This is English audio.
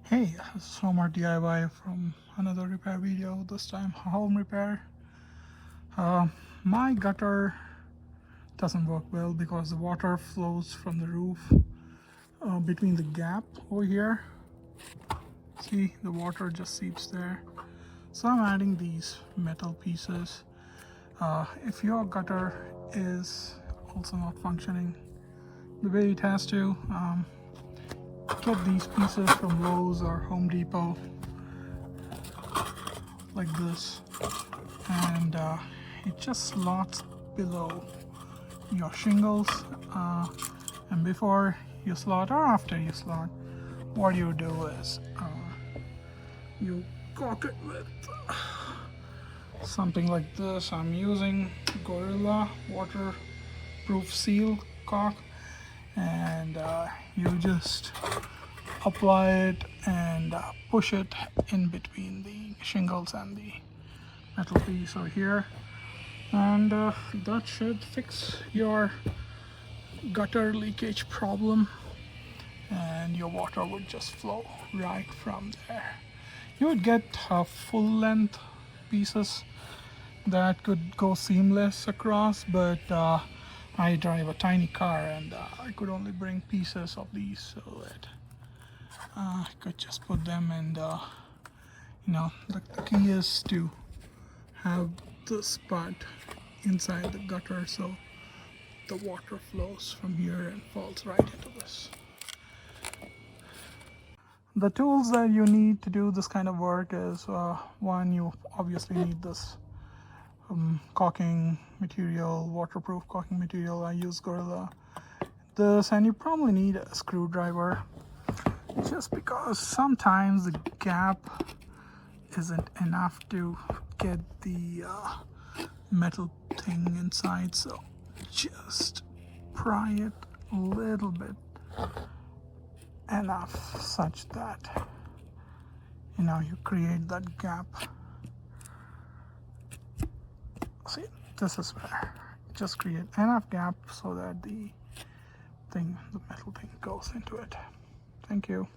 Hey, so more DIY from another repair video, this time home repair. Uh, my gutter doesn't work well because the water flows from the roof between the gap over here. See, the water just seeps there. So I'm adding these metal pieces. If your gutter is also not functioning the way it has to, get these pieces from Lowe's or Home Depot like this, and it just slots below your shingles, and before you slot or after you slot, what you do is you caulk it with something like this. I'm using Gorilla waterproof seal caulk, and you just apply it and push it in between the shingles and the metal piece over here, and that should fix your gutter leakage problem, and your water would just flow right from there. You would get full length pieces that could go seamless across, but I drive a tiny car, and I could only bring pieces of these, so that I could just put them, and the key is to have this part inside the gutter so the water flows from here and falls right into this. The tools that you need to do this kind of work is one, you obviously need this caulking material, waterproof caulking material. I use Gorilla. This, and you probably need a screwdriver, just because sometimes the gap isn't enough to get the metal thing inside, so just pry it a little bit, enough such that you create that gap. See, this is where just create enough gap so that the metal thing goes into it. Thank you.